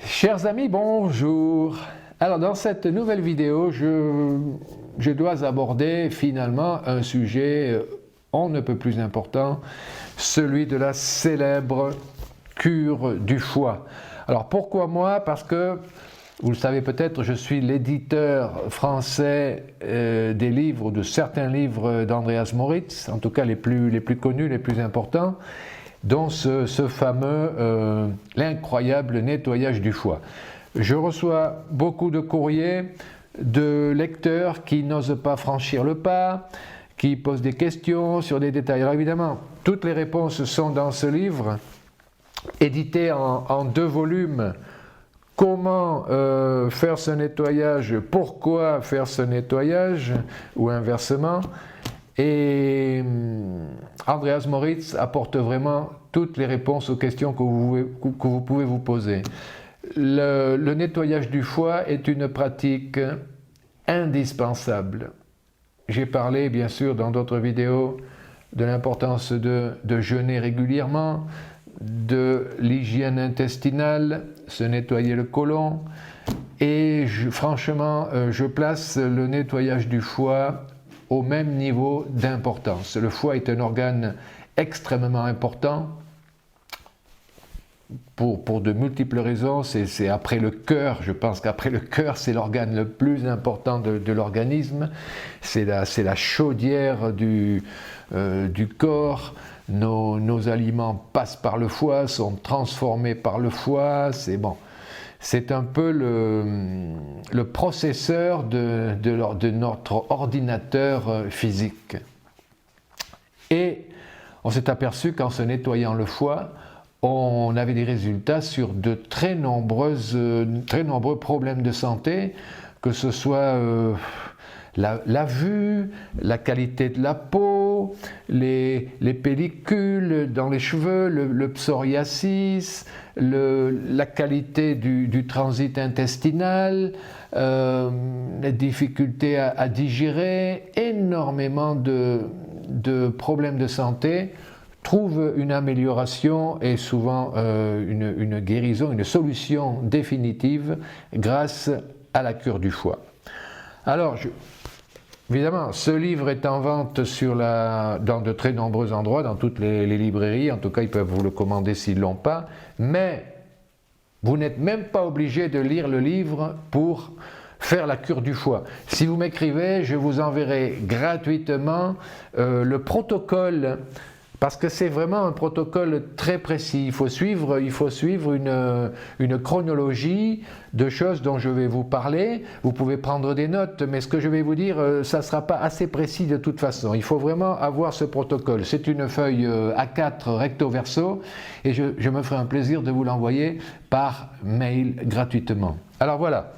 Chers amis, bonjour. Alors dans cette nouvelle vidéo, je dois aborder finalement un sujet on ne peut plus important, celui de la célèbre cure du foie. Alors pourquoi moi? Parce que, vous le savez peut-être, je suis l'éditeur français des livres, de certains livres d'Andreas Moritz, en tout cas les plus connus, les plus importants, dont ce fameux, l'incroyable nettoyage du foie. Je reçois beaucoup de courriers de lecteurs qui n'osent pas franchir le pas, qui posent des questions sur des détails. Alors évidemment, toutes les réponses sont dans ce livre, édité en 2 volumes. Comment faire ce nettoyage, pourquoi faire ce nettoyage, ou inversement. Et Andreas Moritz apporte vraiment toutes les réponses aux questions que vous pouvez vous poser. Le nettoyage du foie est une pratique indispensable. J'ai parlé bien sûr dans d'autres vidéos de l'importance de jeûner régulièrement, de l'hygiène intestinale, se nettoyer le côlon, et franchement je place le nettoyage du foie au même niveau d'importance. Le foie est un organe extrêmement important pour de multiples raisons. C'est après le cœur, je pense qu'après le cœur c'est l'organe le plus important de l'organisme, c'est la chaudière du corps. Nos aliments passent par le foie, sont transformés par le foie, c'est un peu le processeur de notre ordinateur physique. Et on s'est aperçu qu'en se nettoyant le foie, on avait des résultats sur de très nombreux problèmes de santé, que ce soit la vue, la qualité de la peau, les pellicules dans les cheveux, le psoriasis, la qualité du transit intestinal, les difficultés à digérer, énormément de problèmes de santé trouvent une amélioration et souvent une guérison, une solution définitive grâce à la cure du foie. Alors, évidemment, ce livre est en vente dans de très nombreux endroits, dans toutes les librairies, en tout cas ils peuvent vous le commander s'ils ne l'ont pas, mais vous n'êtes même pas obligé de lire le livre pour faire la cure du foie. Si vous m'écrivez, je vous enverrai gratuitement le protocole, parce que c'est vraiment un protocole très précis. Il faut suivre une chronologie de choses dont je vais vous parler. Vous pouvez prendre des notes, mais ce que je vais vous dire, ça ne sera pas assez précis de toute façon. Il faut vraiment avoir ce protocole. C'est une feuille A4 recto verso, et je me ferai un plaisir de vous l'envoyer par mail gratuitement. Alors voilà,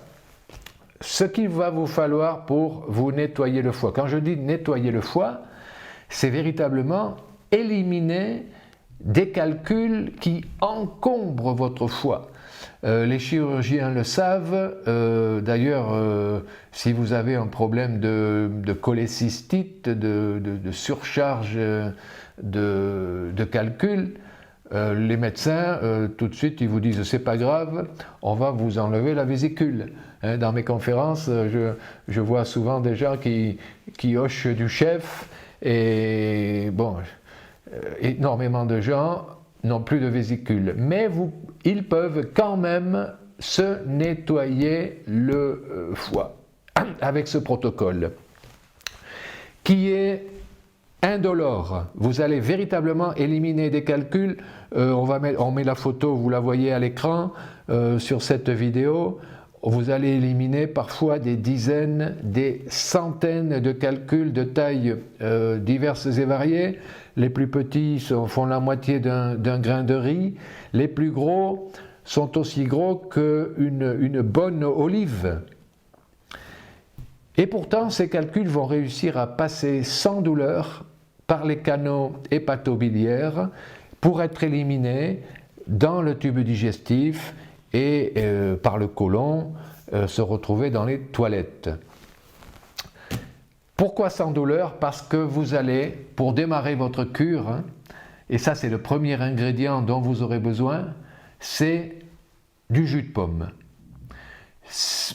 ce qu'il va vous falloir pour vous nettoyer le foie. Quand je dis nettoyer le foie, c'est véritablement éliminer des calculs qui encombrent votre foie. Les chirurgiens le savent, d'ailleurs si vous avez un problème de cholécystite, de surcharge de calculs, les médecins tout de suite ils vous disent c'est pas grave, on va vous enlever la vésicule. Dans mes conférences, je vois souvent des gens qui hochent du chef, et bon, énormément de gens n'ont plus de vésicule, mais ils peuvent quand même se nettoyer le foie avec ce protocole qui est indolore. Vous allez véritablement éliminer des calculs. On met la photo, vous la voyez à l'écran sur cette vidéo. Vous allez éliminer parfois des dizaines, des centaines de calculs de tailles diverses et variées. Les plus petits font la moitié d'un grain de riz. Les plus gros sont aussi gros qu'une bonne olive. Et pourtant, ces calculs vont réussir à passer sans douleur par les canaux hépato-biliaires pour être éliminés dans le tube digestif et par le côlon se retrouver dans les toilettes. Pourquoi sans douleur? Parce que vous allez, pour démarrer votre cure, et ça c'est le premier ingrédient dont vous aurez besoin, c'est du jus de pomme.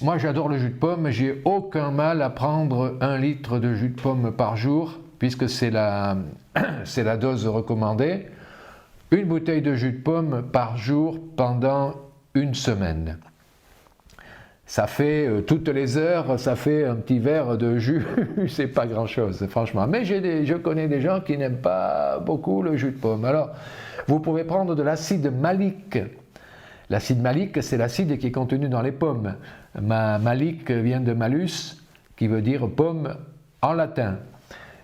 Moi j'adore le jus de pomme, j'ai aucun mal à prendre 1 litre de jus de pomme par jour, puisque c'est la dose recommandée. Une bouteille de jus de pomme par jour pendant 1 semaine. Ça fait toutes les heures, ça fait un petit verre de jus, c'est pas grand chose franchement. Mais je connais des gens qui n'aiment pas beaucoup le jus de pomme. Alors, vous pouvez prendre de l'acide malique. L'acide malique, c'est l'acide qui est contenu dans les pommes. Malique vient de malus, qui veut dire pomme en latin.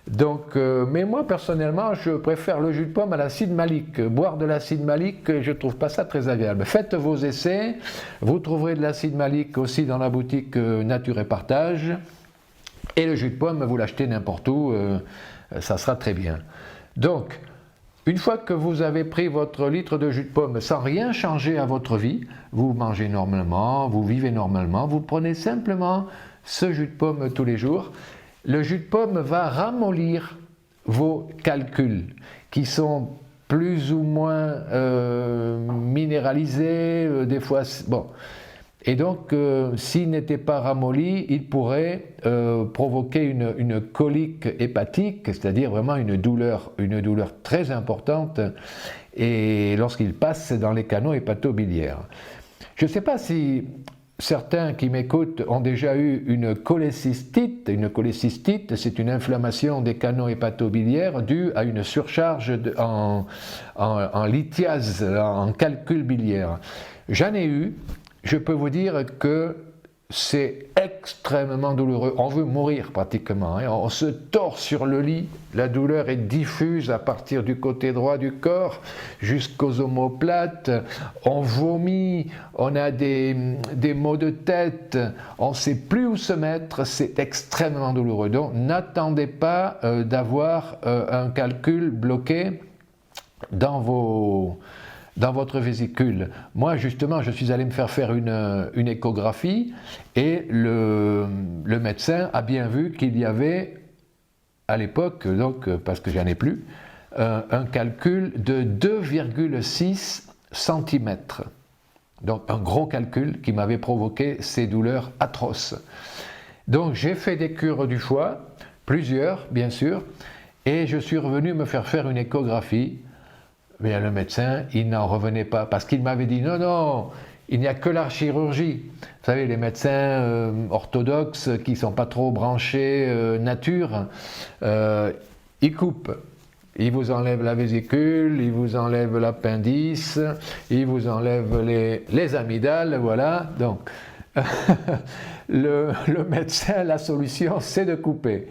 Donc, mais moi personnellement, je préfère le jus de pomme à l'acide malique. Boire de l'acide malique, je ne trouve pas ça très agréable. Faites vos essais, vous trouverez de l'acide malique aussi dans la boutique Nature et Partage. Et le jus de pomme, vous l'achetez n'importe où, ça sera très bien. Donc, une fois que vous avez pris votre litre de jus de pomme sans rien changer à votre vie, vous mangez normalement, vous vivez normalement, vous prenez simplement ce jus de pomme tous les jours. Le jus de pomme va ramollir vos calculs qui sont plus ou moins minéralisés, des fois. Bon. Et donc, s'il n'était pas ramolli, il pourrait provoquer une colique hépatique, c'est-à-dire vraiment une douleur très importante, et lorsqu'il passe dans les canaux hépato-biliaires. Je ne sais pas si certains qui m'écoutent ont déjà eu une cholécystite. Une cholécystite, c'est une inflammation des canaux hépato-biliaires due à une surcharge en lithiase, en calcul biliaire. J'en ai eu. Je peux vous dire que c'est extrêmement douloureux. On veut mourir pratiquement. On se tord sur le lit. La douleur est diffuse à partir du côté droit du corps jusqu'aux omoplates. On vomit. On a des maux de tête. On ne sait plus où se mettre. C'est extrêmement douloureux. Donc n'attendez pas d'avoir un calcul bloqué dans votre vésicule. Moi, justement, je suis allé me faire une échographie et le médecin a bien vu qu'il y avait, à l'époque, donc, parce que j'en ai plus, un calcul de 2,6 cm. Donc, un gros calcul qui m'avait provoqué ces douleurs atroces. Donc, j'ai fait des cures du foie, plusieurs, bien sûr, et je suis revenu me faire une échographie. Mais le médecin, il n'en revenait pas, parce qu'il m'avait dit non, il n'y a que la chirurgie. Vous savez, les médecins orthodoxes qui ne sont pas trop branchés nature, ils coupent. Ils vous enlèvent la vésicule, ils vous enlèvent l'appendice, ils vous enlèvent les amygdales, voilà. Donc, le médecin, la solution, c'est de couper.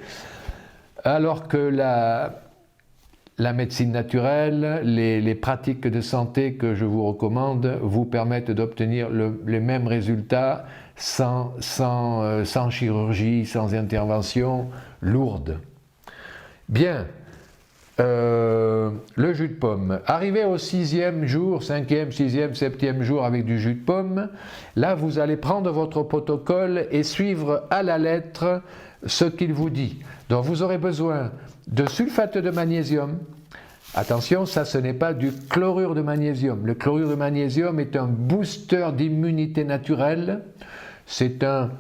Alors que la médecine naturelle, les pratiques de santé que je vous recommande vous permettent d'obtenir les mêmes résultats sans chirurgie, sans intervention lourde. Bien, le jus de pomme. Arrivé au 6e jour, 5e, 6e, 7e jour avec du jus de pomme, là vous allez prendre votre protocole et suivre à la lettre ce qu'il vous dit. Donc vous aurez besoin de sulfate de magnésium. Attention, ça ce n'est pas du chlorure de magnésium. Le chlorure de magnésium est un booster d'immunité naturelle. C'est un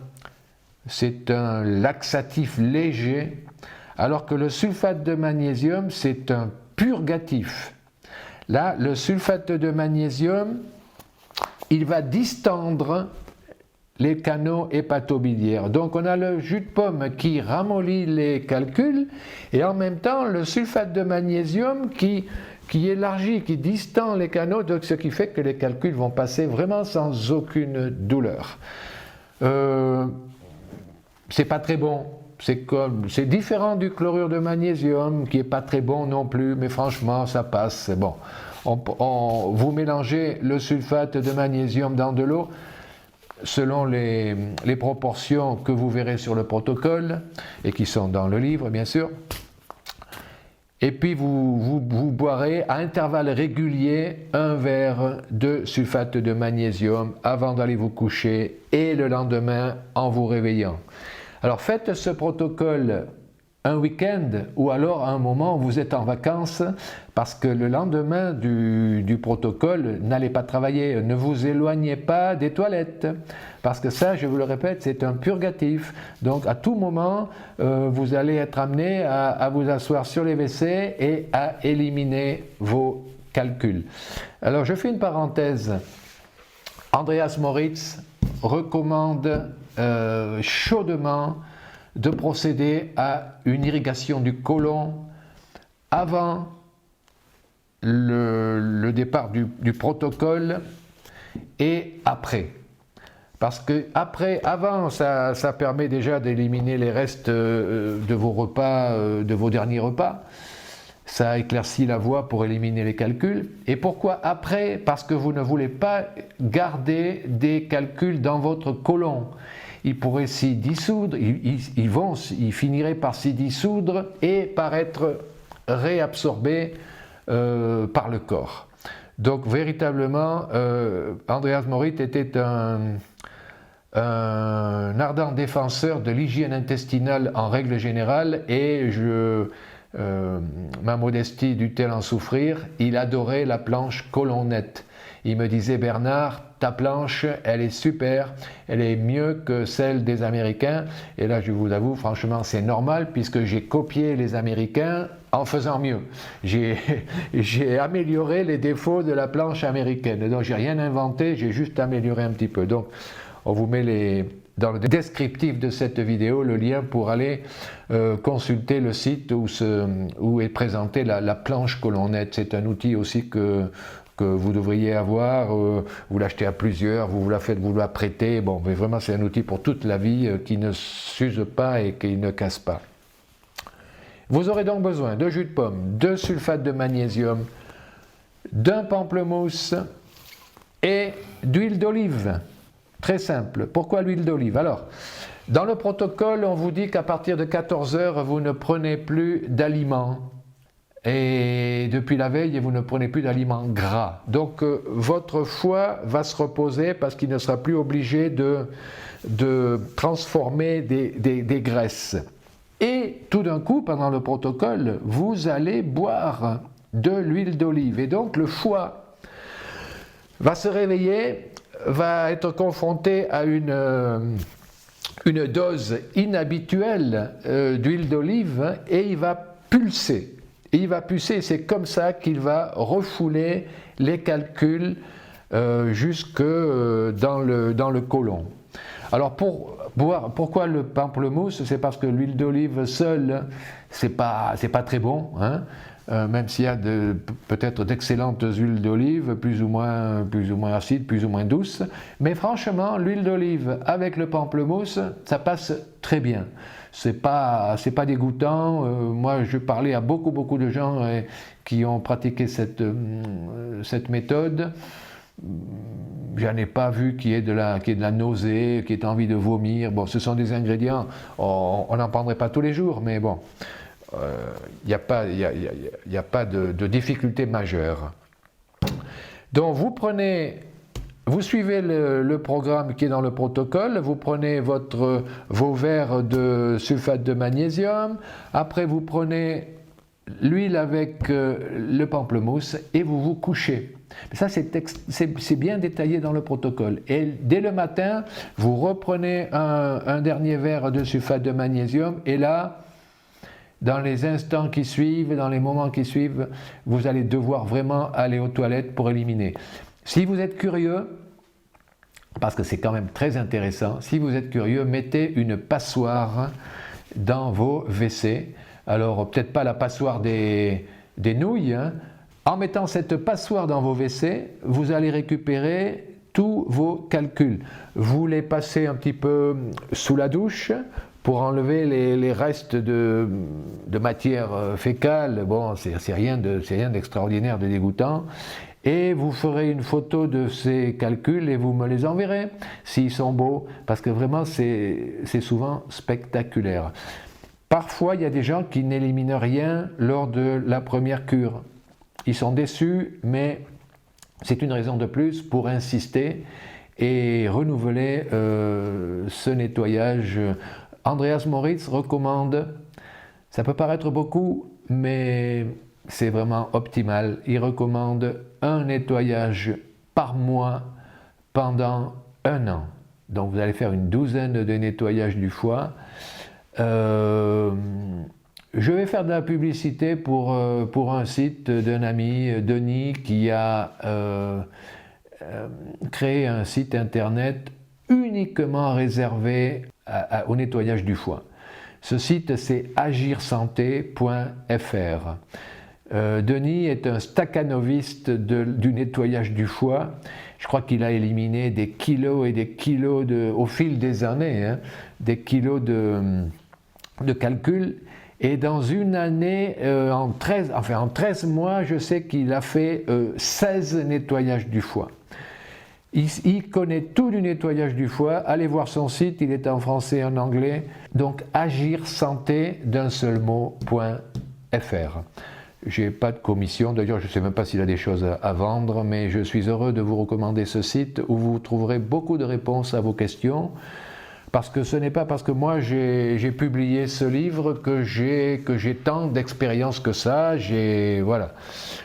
laxatif léger, alors que le sulfate de magnésium, c'est un purgatif. Là, le sulfate de magnésium, il va distendre les canaux hépato-biliaires. Donc on a le jus de pomme qui ramollit les calculs et en même temps le sulfate de magnésium qui élargit, qui distend les canaux, donc ce qui fait que les calculs vont passer vraiment sans aucune douleur. C'est pas très bon. C'est différent du chlorure de magnésium qui est pas très bon non plus, mais franchement ça passe. Bon, vous mélangez le sulfate de magnésium dans de l'eau selon les proportions que vous verrez sur le protocole et qui sont dans le livre bien sûr. Et puis vous boirez à intervalles réguliers un verre de sulfate de magnésium avant d'aller vous coucher et le lendemain en vous réveillant. Alors faites ce protocole un week-end ou alors à un moment où vous êtes en vacances parce que le lendemain du protocole, n'allez pas travailler, ne vous éloignez pas des toilettes parce que ça, je vous le répète, c'est un purgatif. Donc à tout moment, vous allez être amené à vous asseoir sur les WC et à éliminer vos calculs. Alors je fais une parenthèse. Andreas Moritz recommande chaudement de procéder à une irrigation du côlon avant le départ du protocole et après. Parce que avant, ça permet déjà d'éliminer les restes de vos repas, de vos derniers repas. Ça éclaircit la voie pour éliminer les calculs. Et pourquoi après? Parce que vous ne voulez pas garder des calculs dans votre côlon. Ils pourraient s'y dissoudre, ils finiraient par s'y dissoudre et par être réabsorbés par le corps. Donc véritablement, Andreas Moritz était un ardent défenseur de l'hygiène intestinale en règle générale et ma modestie dut-elle en souffrir, il adorait la planche colonnette. Il me disait: Bernard, ta planche, elle est super, elle est mieux que celle des Américains. Et là, je vous avoue, franchement, c'est normal puisque j'ai copié les Américains en faisant mieux. J'ai amélioré les défauts de la planche américaine. Donc, j'ai rien inventé, j'ai juste amélioré un petit peu. Donc, on vous met dans le descriptif de cette vidéo le lien pour aller consulter le site où est présentée la planche colonnette. C'est un outil aussi que vous devriez avoir, vous l'achetez à plusieurs, vous la prêtez, bon, mais vraiment c'est un outil pour toute la vie qui ne s'use pas et qui ne casse pas. Vous aurez donc besoin de jus de pomme, de sulfate de magnésium, d'un pamplemousse et d'huile d'olive. Très simple. Pourquoi l'huile d'olive? Alors, dans le protocole, on vous dit qu'à partir de 14 heures, vous ne prenez plus d'aliments. Et depuis la veille, vous ne prenez plus d'aliments gras. Donc votre foie va se reposer parce qu'il ne sera plus obligé de transformer des graisses. Et tout d'un coup, pendant le protocole, vous allez boire de l'huile d'olive. Et donc le foie va se réveiller, va être confronté à une dose inhabituelle d'huile d'olive et il va pulser. Et il va pulser, c'est comme ça qu'il va refouler les calculs jusque dans le côlon. Alors pourquoi le pamplemousse? C'est parce que l'huile d'olive seule, c'est pas très bon, hein, même s'il y a peut-être d'excellentes huiles d'olive, plus ou moins acides, plus ou moins douces. Mais franchement, l'huile d'olive avec le pamplemousse, ça passe très bien. C'est pas dégoûtant. Moi, je parlais à beaucoup de gens qui ont pratiqué cette méthode. J'en ai pas vu qui ait de la nausée, qui ait envie de vomir. Bon, ce sont des ingrédients, on n'en prendrait pas tous les jours, mais bon, il n'y a pas de difficulté majeure. Donc vous suivez le programme qui est dans le protocole, vous prenez vos verres de sulfate de magnésium, après vous prenez l'huile avec le pamplemousse et vous vous couchez. Ça c'est bien détaillé dans le protocole. Et dès le matin, vous reprenez un dernier verre de sulfate de magnésium et là, dans les instants qui suivent, dans les moments qui suivent, vous allez devoir vraiment aller aux toilettes pour éliminer. Si vous êtes curieux, parce que c'est quand même très intéressant, si vous êtes curieux, mettez une passoire dans vos WC. Alors peut-être pas la passoire des nouilles, hein. En mettant cette passoire dans vos WC, vous allez récupérer tous vos calculs. Vous les passez un petit peu sous la douche pour enlever les restes de matière fécale. Bon, c'est rien d'extraordinaire, de dégoûtant. Et vous ferez une photo de ces calculs et vous me les enverrez s'ils sont beaux, parce que vraiment c'est souvent spectaculaire. Parfois, il y a des gens qui n'éliminent rien lors de la première cure. Ils sont déçus, mais c'est une raison de plus pour insister et renouveler ce nettoyage. Andreas Moritz recommande Ça peut paraître beaucoup, mais c'est vraiment optimal. Il recommande un nettoyage par mois pendant 1 an. Donc vous allez faire une douzaine de nettoyages du foie. Je vais faire de la publicité pour un site d'un ami, Denis, qui a créé un site internet uniquement réservé au nettoyage du foie. Ce site, c'est agirsanté.fr. Denis est un stakhanoviste du nettoyage du foie. Je crois qu'il a éliminé des kilos et des kilos au fil des années, hein, des kilos de calcul. Et dans une année, en 13 mois, je sais qu'il a fait 16 nettoyages du foie. Il connaît tout du nettoyage du foie. Allez voir son site, il est en français et en anglais. Donc agirsanté d'un seul mot.fr. Je n'ai pas de commission, d'ailleurs je ne sais même pas s'il a des choses à vendre, mais je suis heureux de vous recommander ce site où vous trouverez beaucoup de réponses à vos questions. Parce que ce n'est pas parce que moi j'ai publié ce livre que j'ai tant d'expérience que ça. Voilà,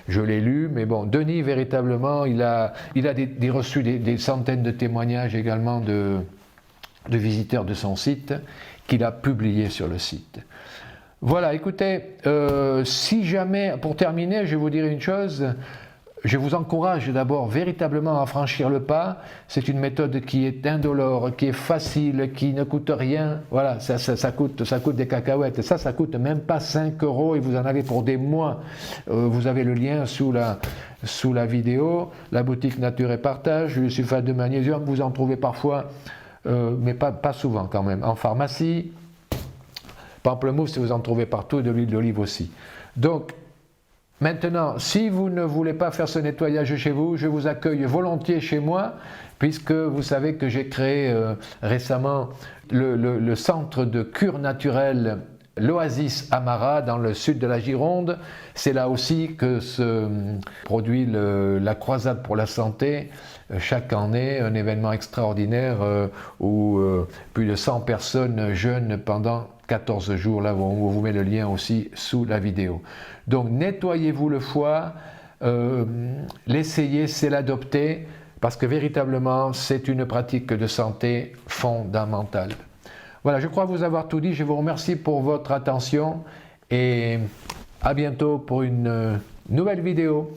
je l'ai lu, mais bon, Denis véritablement, il a reçu des centaines de témoignages également de visiteurs de son site qu'il a publié sur le site. Voilà, écoutez, si jamais, pour terminer, je vais vous dire une chose. Je vous encourage d'abord véritablement à franchir le pas. C'est une méthode qui est indolore, qui est facile, qui ne coûte rien. Voilà, ça coûte des cacahuètes. Ça coûte même pas 5 € et vous en avez pour des mois. Vous avez le lien sous la vidéo. La boutique Nature et Partage, le sulfate de magnésium, vous en trouvez parfois, mais pas souvent quand même. En pharmacie, pamplemousse, vous en trouvez partout, et de l'huile d'olive aussi. Donc, maintenant, si vous ne voulez pas faire ce nettoyage chez vous, je vous accueille volontiers chez moi, puisque vous savez que j'ai créé récemment le centre de cure naturelle, l'Oasis Amara, dans le sud de la Gironde. C'est là aussi que se produit la croisade pour la santé, chaque année, un événement extraordinaire où plus de 100 personnes jeûnent pendant 14 jours. Là, on vous met le lien aussi sous la vidéo. Donc, nettoyez-vous le foie, l'essayer, c'est l'adopter, parce que véritablement, c'est une pratique de santé fondamentale. Voilà, je crois vous avoir tout dit. Je vous remercie pour votre attention et à bientôt pour une nouvelle vidéo.